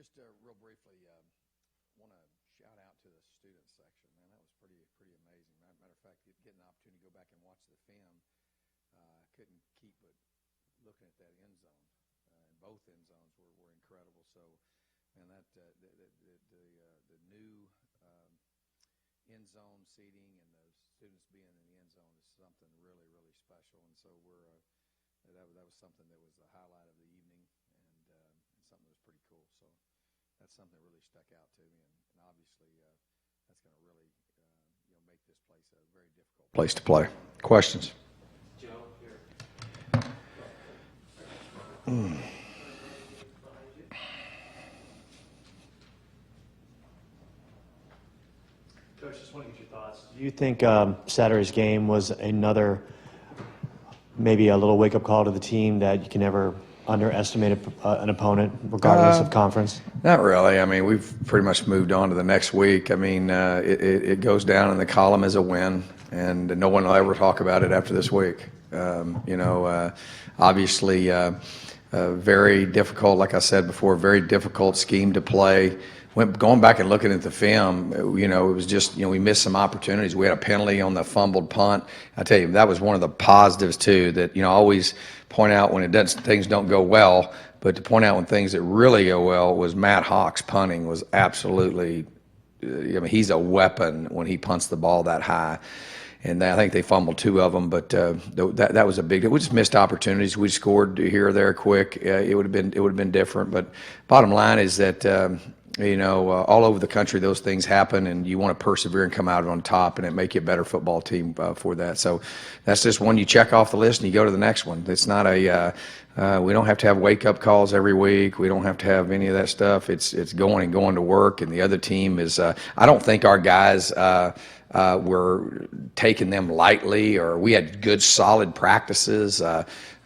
just real briefly, want to shout out to the student section. Man, that was pretty amazing. Matter of fact, getting an opportunity to go back and watch the film, couldn't keep but looking at that end zone. And both end zones were incredible. So, man, that the new end zone seating and the students being in the end zone is something really special. And so that was something that was the highlight of the evening, and something that was pretty cool. So that's something that really stuck out to me, and obviously that's going to really make this place a very difficult place to play. Questions? Joe, here. Coach, just want to get your thoughts. Do you think Saturday's game was another, maybe a little wake-up call to the team that you can never underestimate an opponent, regardless of conference? Not really. I mean, we've pretty much moved on to the next week. I mean, it goes down in the column as a win, and no one will ever talk about it after this week. Obviously, very difficult, like I said before, very difficult scheme to play. Going back and looking at the film, it was just, we missed some opportunities. We had a penalty on the fumbled punt. I tell you, that was one of the positives too, that, always point out when things don't go well, but to point out when things that really go well was Matt Hawk's punting was absolutely, he's a weapon when he punts the ball that high. And I think they fumbled 2 of them, but that was a big. We just missed opportunities. We scored here or there quick. It would have been different. But bottom line is that all over the country those things happen, and you want to persevere and come out on top, and it make you a better football team for that. So that's just one you check off the list and you go to the next one. It's not a. We don't have to have wake up calls every week. We don't have to have any of that stuff. It's going to work, and the other team is. I don't think our guys. We're taking them lightly, or we had good, solid practices.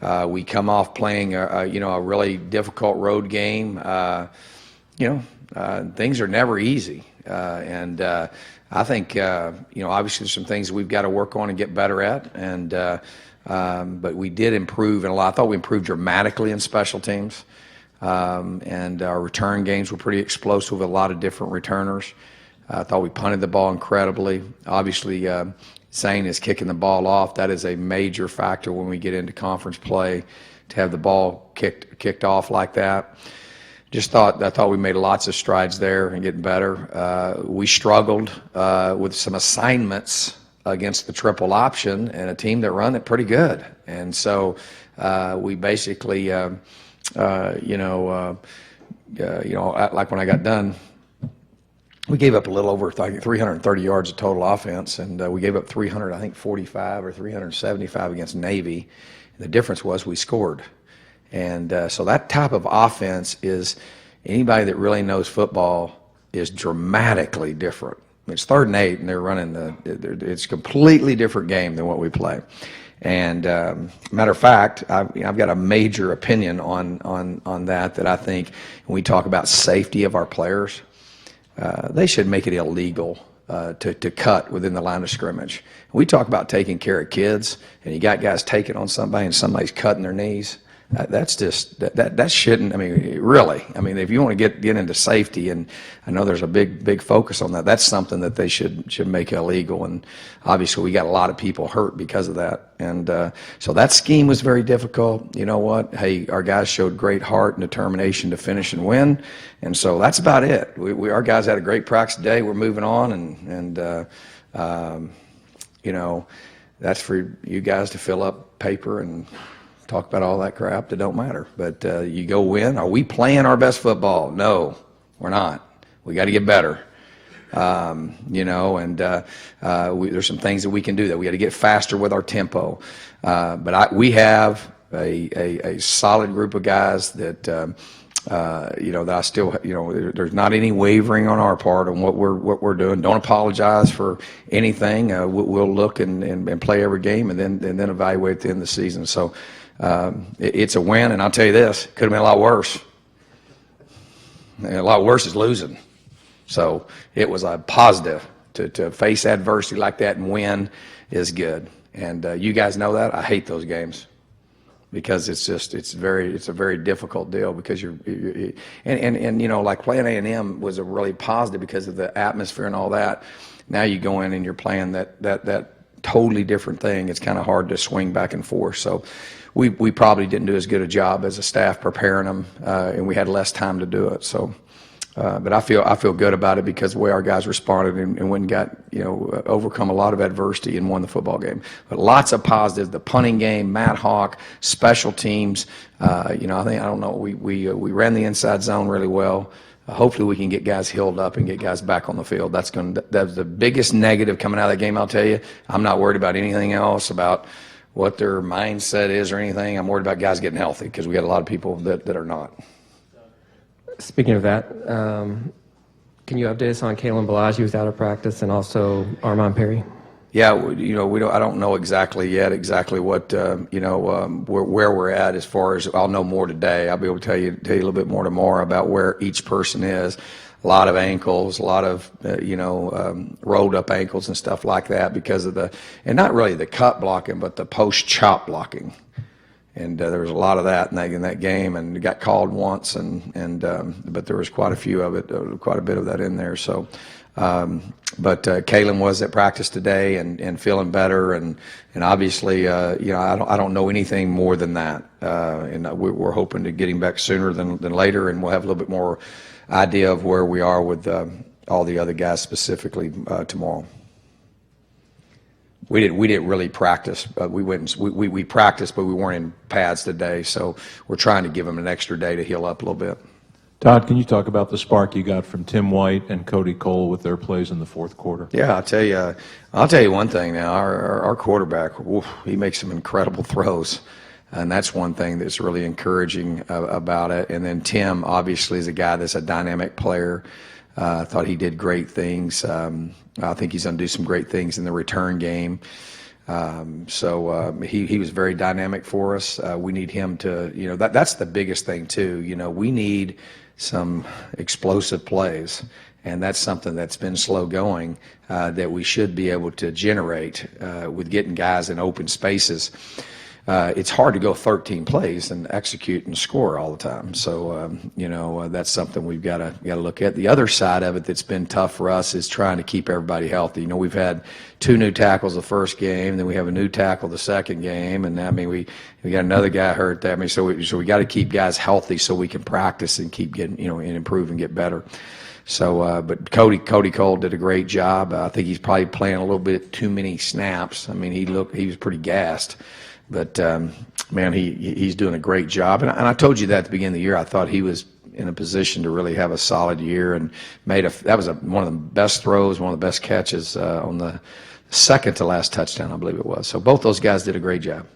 We come off playing a really difficult road game. Things are never easy, and I think obviously there's some things we've got to work on and get better at, and but we did improve in a lot. I thought we improved dramatically in special teams, and our return games were pretty explosive with a lot of different returners. I thought we punted the ball incredibly. Obviously, Zane is kicking the ball off. That is a major factor when we get into conference play, to have the ball kicked off like that. I thought we made lots of strides there and getting better. We struggled with some assignments against the triple option and a team that run it pretty good. And so we basically, like when I got done, we gave up a little over 330 yards of total offense, and we gave up 345 or 375 against Navy. And the difference was we scored. And so that type of offense is, anybody that really knows football, is dramatically different. It's 3rd and 8, and they're running it's a completely different game than what we play. And matter of fact, I've got a major opinion on that I think when we talk about safety of our players, they should make it illegal to cut within the line of scrimmage. We talk about taking care of kids, and you got guys taking on somebody, and somebody's cutting their knees. That's just that shouldn't. I mean, really. I mean, if you want to get into safety, and I know there's a big focus on that. That's something that they should make illegal. And obviously, we got a lot of people hurt because of that. And so that scheme was very difficult. You know what? Hey, our guys showed great heart and determination to finish and win. And so that's about it. Our guys had a great practice today. We're moving on, and that's for you guys to fill up paper and talk about all that crap that don't matter. But you go win. Are we playing our best football? No, we're not. We got to get better. And there's some things that we can do. That we got to get faster with our tempo. But we have a solid group of guys that that I still there's not any wavering on our part on what we're doing. Don't apologize for anything. We'll look and play every game, and then evaluate at the end of the season. So. It's a win, and I'll tell you this, it could have been a lot worse. A lot worse is losing. So it was a positive. To face adversity like that and win is good. And you guys know that. I hate those games. because it's a very difficult deal because and you know, like playing A&M was a really positive because of the atmosphere and all that. Now you go in and you're playing that totally different thing. It's kind of hard to swing back and forth. So we probably didn't do as good a job as a staff preparing them, and we had less time to do it. So. But I feel good about it because the way our guys responded and went and got, you know, overcome a lot of adversity and won the football game. But lots of positives. The punting game, Matt Hawk, special teams. You know, I don't know. We ran the inside zone really well. Hopefully we can get guys healed up and get guys back on the field. That's the biggest negative coming out of that game. I'll tell you. I'm not worried about anything else about what their mindset is or anything. I'm worried about guys getting healthy because we got a lot of people that are not. Speaking of that, can you update us on Kalen Balaji, who's out of practice, and also Armand Perry? Yeah, you know, I don't know exactly what you know, where we're at as far as. I'll know more today. I'll be able to tell you a little bit more tomorrow about where each person is. A lot of ankles, a lot of you know, rolled up ankles and stuff like that because of and not really the cut blocking, but the post chop blocking. And there was a lot of that in that game, and it got called once, but there was quite a few of it, quite a bit of that in there. So, but Kalen was at practice today and feeling better, and obviously, you know, I don't know anything more than that, and we're hoping to get him back sooner than later, and we'll have a little bit more idea of where we are with all the other guys specifically tomorrow. We didn't really practice. We practiced, but we weren't in pads today. So we're trying to give them an extra day to heal up a little bit. Todd, can you talk about the spark you got from Tim White and Cody Cole with their plays in the fourth quarter? Yeah, I'll tell you one thing now. Our quarterback, he makes some incredible throws, and that's one thing that's really encouraging about it. And then Tim, obviously, is a guy that's a dynamic player. I thought he did great things. I think he's going to do some great things in the return game. So he was very dynamic for us. We need him to, you know, that's the biggest thing too. You know, we need some explosive plays, and that's something that's been slow going that we should be able to generate with getting guys in open spaces. It's hard to go 13 plays and execute and score all the time. So, you know, that's something we've got to look at. The other side of it that's been tough for us is trying to keep everybody healthy. You know, we've had 2 new tackles the first game, then we have a new tackle the second game, and I mean, we got another guy hurt there. I mean, so we got to keep guys healthy so we can practice and keep getting, you know, and improve and get better. So, but Cody Cole did a great job. I think he's probably playing a little bit too many snaps. I mean, he was pretty gassed. But, man, he's doing a great job. And I told you that at the beginning of the year. I thought he was in a position to really have a solid year and that was one of the best throws, one of the best catches on the second to last touchdown, I believe it was. So both those guys did a great job.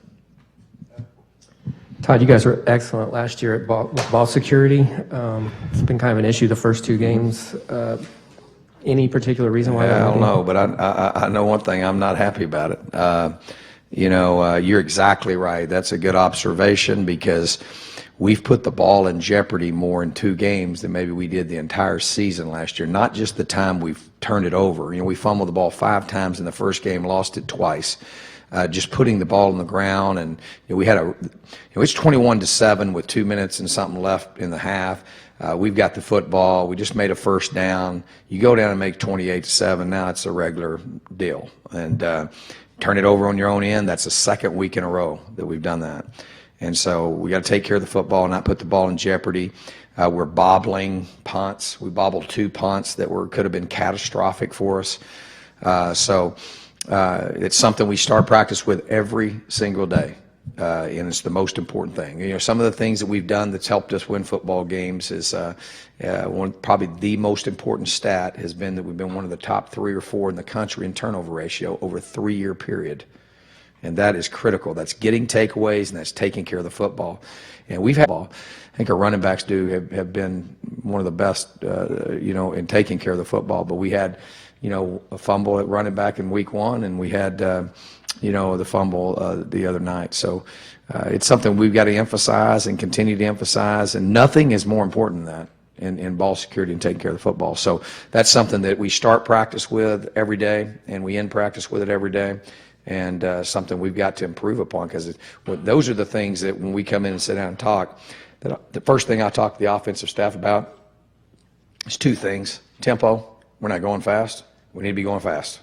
Todd, you guys were excellent last year at ball security. It's been kind of an issue the first 2 games. Any particular reason why? I don't know, but I know one thing. I'm not happy about it. You know, you're exactly right. That's a good observation because we've put the ball in jeopardy more in 2 games than maybe we did the entire season last year. Not just the time we've turned it over. You know, we fumbled the ball 5 times in the first game, lost it twice. Just putting the ball on the ground, and you know, we had it's 21-7 with 2 minutes and something left in the half. We've got the football. We just made a first down. You go down and make 28-7. Now it's a regular deal, and turn it over on your own end. That's the 2nd week in a row that we've done that. And so we got to take care of the football and not put the ball in jeopardy. We're bobbling punts. We bobbled 2 punts that could have been catastrophic for us. So it's something we start practice with every single day. And it's the most important thing. You know, some of the things that we've done that's helped us win football games is probably the most important stat has been that we've been one of the top 3 or 4 in the country in turnover ratio over a 3-year period. And that is critical. That's getting takeaways, and that's taking care of the football. And we've had, I think our running backs have been one of the best, you know, in taking care of the football. But we had, you know, a fumble at running back in week 1, and we had, you know, the fumble the other night. So it's something we've got to emphasize and continue to emphasize, and nothing is more important than that in ball security and taking care of the football. So that's something that we start practice with every day, and we end practice with it every day. and something we've got to improve upon, because those are the things that when we come in and sit down and talk, the first thing I talk to the offensive staff about is two things. Tempo, we're not going fast. We need to be going fast.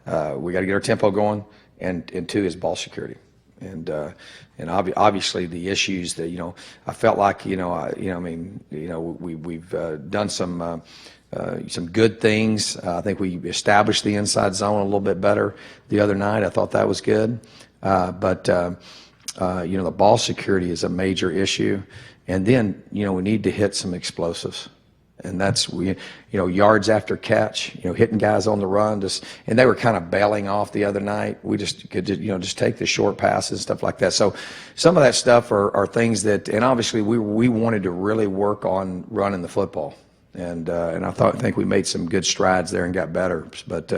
We got to get our tempo going, and two is ball security. And obviously the issues that, I felt like, we've done some good things. I think we established the inside zone a little bit better the other night. I thought that was good. But the ball security is a major issue. And then, we need to hit some explosives. And that's, yards after catch, hitting guys on the run. And they were kind of bailing off the other night. We just could, just take the short passes, stuff like that. So some of that stuff are things that, and obviously we wanted to really work on running the football. And I think we made some good strides there and got better. But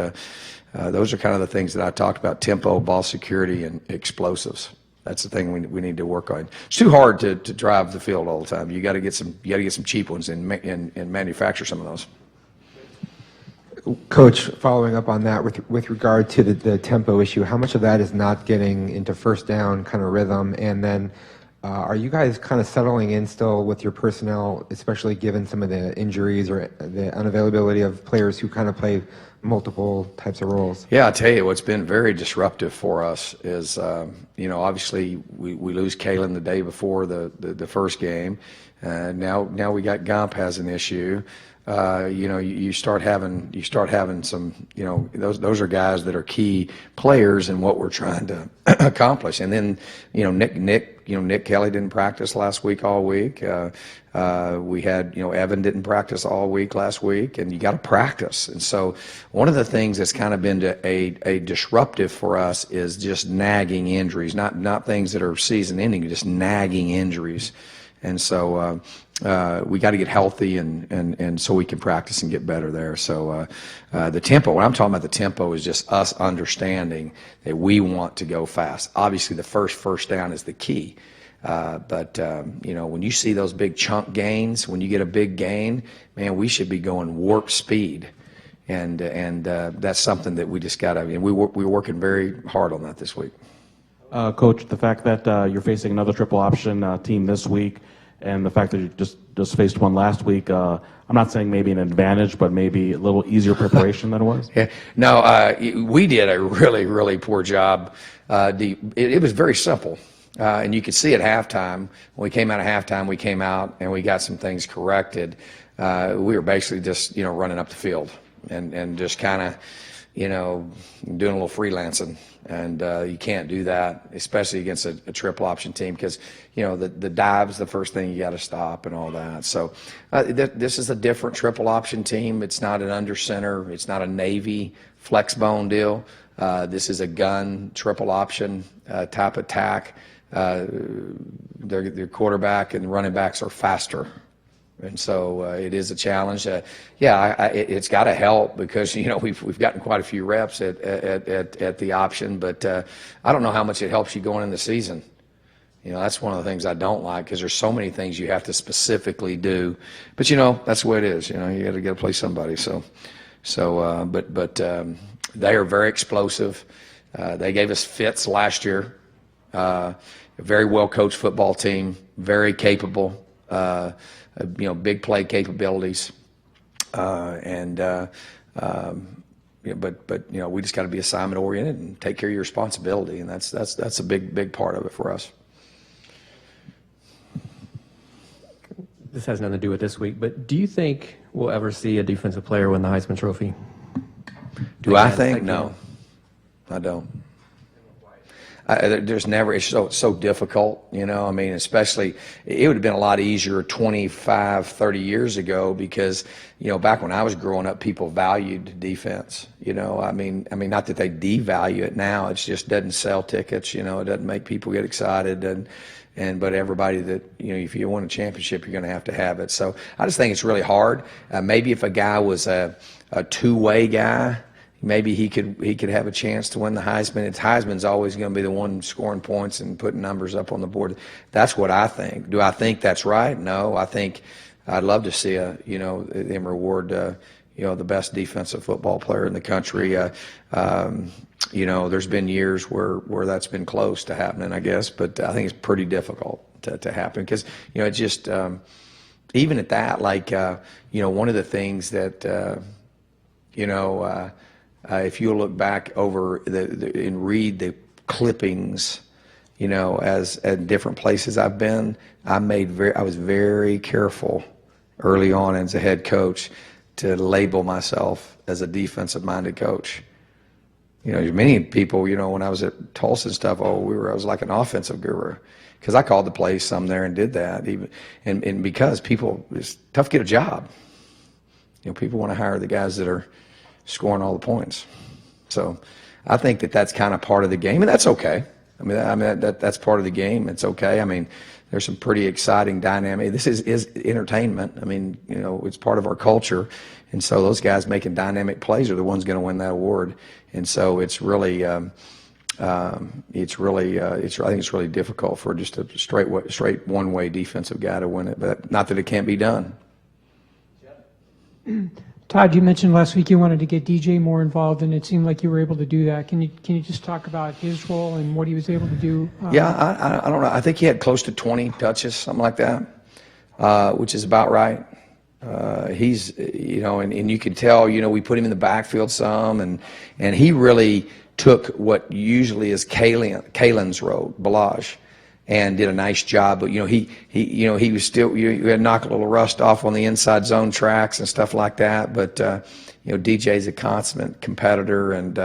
those are kind of the things that I talked about: tempo, ball security, and explosives. That's the thing we need to work on. It's too hard to drive the field all the time. You got to get some cheap ones and manufacture some of those. Coach, following up on that, with regard to the tempo issue, how much of that is not getting into first down kind of rhythm? And then are you guys kind of settling in still with your personnel, especially given some of the injuries or the unavailability of players who kind of play multiple types of roles? Yeah, I'll tell you what's been very disruptive for us is, obviously we lose Kalen the day before the first game. Now we got Gump has an issue. You start having some, those are guys that are key players in what we're trying to accomplish. And then, Nick Kelly didn't practice last week all week. We had, Evan didn't practice all week last week, and you got to practice. And so one of the things that's kind of been a disruptive for us is just nagging injuries, not things that are season ending, just nagging injuries. And so we got to get healthy and so we can practice and get better there. So the tempo, when I'm talking about the tempo, is just us understanding that we want to go fast. Obviously, the first down is the key. But when you see those big chunk gains, when you get a big gain, man, we should be going warp speed. And that's something that we just got to, we're working very hard on that this week. Coach, the fact that you're facing another triple option team this week, and the fact that you just faced one last week, I'm not saying maybe an advantage, but maybe a little easier preparation than it was? Yeah. No, we did a really, really poor job. It was very simple. And you could see at halftime, when we came out of halftime, we came out and we got some things corrected. We were basically just, running up the field and just kind of, doing a little freelancing. And you can't do that, especially against a triple option team, because, the dive's the first thing you got to stop and all that. So this is a different triple option team. It's not an under center. It's not a Navy flex bone deal. This is a gun triple option type attack. Their quarterback and running backs are faster. And so it is a challenge. It's got to help because we've gotten quite a few reps at the option, but I don't know how much it helps you going in the season. That's one of the things I don't like, because there's so many things you have to specifically do. But that's the way it is. You got to play somebody. But they are very explosive. They gave us fits last year. A very well coached football team, very capable. Big play capabilities, but we just got to be assignment oriented and take care of your responsibility, and that's a big part of it for us. This has nothing to do with this week, but do you think we'll ever see a defensive player win the Heisman Trophy? Do I think? No, I don't. There's never, it's so difficult, especially, it would have been a lot easier 25, 30 years ago, because, back when I was growing up, people valued defense, not that they devalue it now, it just doesn't sell tickets, it doesn't make people get excited, but everybody that, if you want a championship, you're going to have it. So I just think it's really hard. Maybe if a guy was a two-way guy, maybe he could have a chance to win the Heisman. Heisman's always going to be the one scoring points and putting numbers up on the board. That's what I think. Do I think that's right? No. I think I'd love to see them reward the best defensive football player in the country. There's been years where that's been close to happening, I guess, but I think it's pretty difficult to happen because, it just, even at that, like, one of the things that, if you look back over and read the clippings, as at different places I've been, I was very careful early on as a head coach to label myself as a defensive-minded coach. Many people, when I was at Tulsa and stuff, I was like an offensive guru because I called the plays some there and did that. And because it's tough to get a job. People want to hire the guys that are scoring all the points. So I think that's kind of part of the game, and that's okay. I mean that's part of the game. It's okay. I mean, there's some pretty exciting dynamic. This is entertainment. I mean, it's part of our culture, and so those guys making dynamic plays are the ones going to win that award. And so it's really, I think it's really difficult for just a straight one-way defensive guy to win it. But not that it can't be done. Todd, you mentioned last week you wanted to get DJ more involved, and it seemed like you were able to do that. Can you just talk about his role and what he was able to do? Yeah, I don't know. I think he had close to 20 touches, something like that, which is about right. He's, and you can tell, we put him in the backfield some, and he really took what usually is Kalen's role, Balaj, and did a nice job. But he was still, you had to knock a little rust off on the inside zone tracks and stuff like that. But DJ's a consummate competitor, and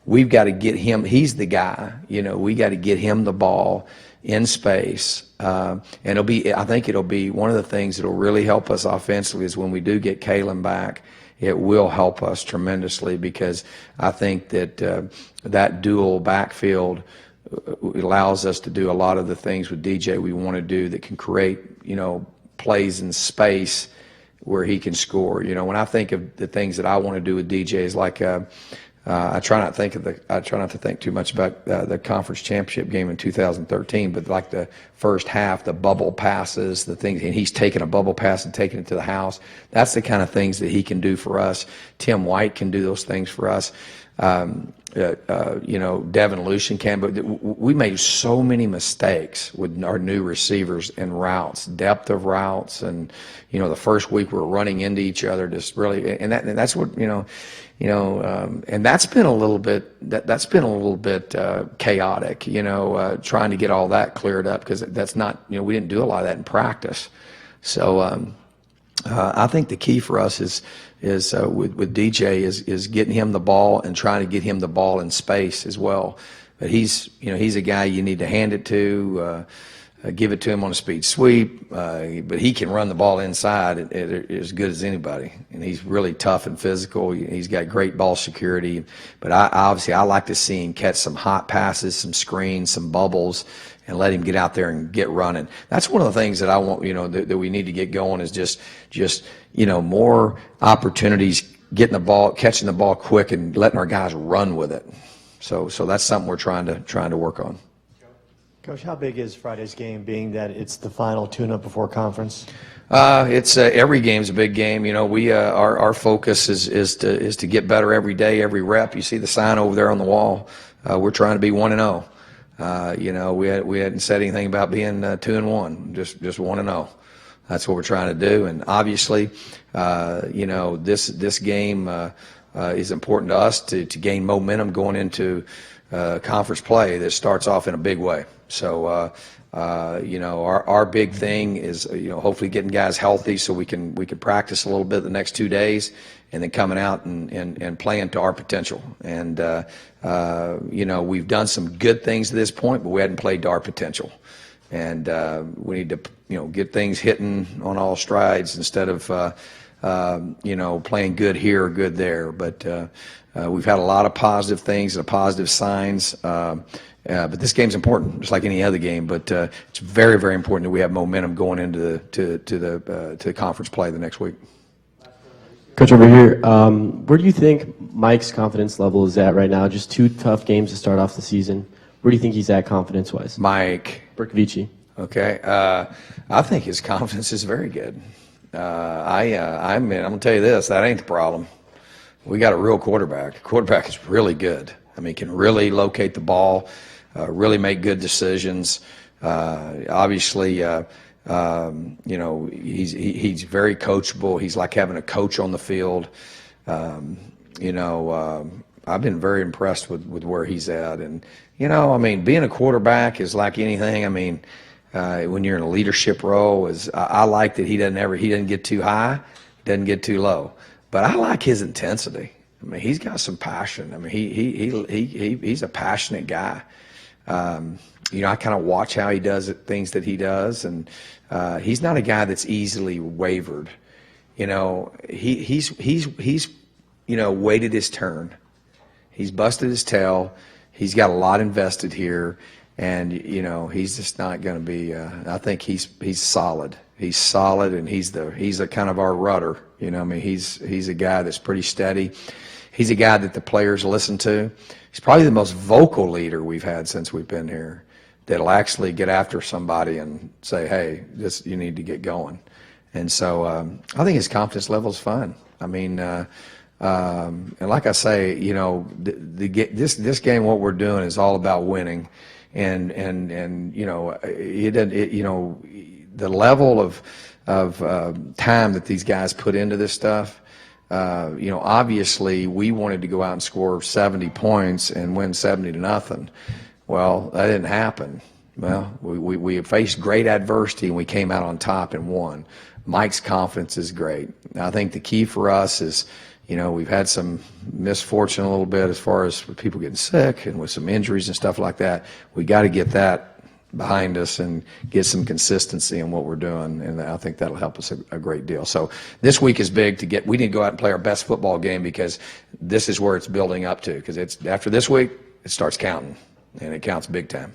we've got to get him. He's the guy. We got to get him the ball in space, and I think it'll be one of the things that'll really help us offensively is when we do get Kalen back. It will help us tremendously because I think that that dual backfield allows us to do a lot of the things with DJ we want to do that can create, plays in space where he can score. When I think of the things that I want to do with DJ is like, I try not to think too much about the conference championship game in 2013, but like the first half, the bubble passes, the things, and he's taking a bubble pass and taking it to the house. That's the kind of things that he can do for us. Tim White can do those things for us. Devin Lucian can, but we made so many mistakes with our new receivers and routes, depth of routes, and the first week we're running into each other, just really, and that's what and that's been a little bit chaotic, trying to get all that cleared up because that's not, we didn't do a lot of that in practice. So I think the key for us is with DJ is getting him the ball and trying to get him the ball in space as well. But he's a guy you need to hand it to, give it to him on a speed sweep, but he can run the ball inside as good as anybody. And he's really tough and physical. He's got great ball security. But I like to see him catch some hot passes, some screens, some bubbles, and let him get out there and get running. That's one of the things that I want, that we need to get going is just more opportunities, getting the ball, catching the ball quick, and letting our guys run with it. So that's something we're trying to work on. Coach, how big is Friday's game, being that it's the final tune-up before conference? It's every game's a big game. We our focus is to get better every day, every rep. You see the sign over there on the wall. We're trying to be 1-0. We hadn't said anything about being 2-1, just 1-0. That's what we're trying to do. And obviously, this game is important to us to gain momentum going into conference play that starts off in a big way. So, our big thing is, hopefully getting guys healthy so we can practice a little bit the next 2 days, and then coming out and playing to our potential. And we've done some good things to this point, but we hadn't played to our potential. And we need to get things hitting on all strides instead of playing good here or good there. But we've had a lot of positive things and positive signs. But this game's important, just like any other game. But it's very, very important that we have momentum going into the conference play the next week. Coach, over here, where do you think Mike's confidence level is at right now? Just 2 tough games to start off the season. Where do you think he's at confidence-wise? Mike Berkovici. Okay. I think his confidence is very good. I'm gonna tell you this, that ain't the problem. We got a real quarterback. Quarterback is really good. I mean, can really locate the ball, really make good decisions. Obviously, you know, he's very coachable. He's like having a coach on the field. You know, I've been very impressed with where he's at. And, you know, I mean, being a quarterback is like anything. I mean, when you're in a leadership role, I like that he doesn't get too high, doesn't get too low. But I like his intensity. I mean, he's got some passion. I mean, he's a passionate guy. You know, I kind of watch how he does it, things that he does, and he's not a guy that's easily wavered. You know, he's you know, waited his turn. He's busted his tail. He's got a lot invested here, and you know, he's just not going to be. I think he's solid. He's solid, and he's a kind of our rudder. You know, I mean, he's a guy that's pretty steady. He's a guy that the players listen to. He's probably the most vocal leader we've had since we've been here. That'll actually get after somebody and say, "Hey, you need to get going." And so I think his confidence level is fine. I mean, and like I say, you know, this game, what we're doing is all about winning, and you know, you know, the level of time that these guys put into this stuff. You know, obviously we wanted to go out and score 70 points and win 70-0. Well, that didn't happen. Well, we faced great adversity and we came out on top and won. Mike's confidence is great. I think the key for us is, you know, we've had some misfortune a little bit as far as with people getting sick and with some injuries and stuff like that. We got to get that behind us and get some consistency in what we're doing, and I think that'll help us a great deal. So this week is big we need to go out and play our best football game, because this is where it's building up to, because it's after this week it starts counting, and it counts big time.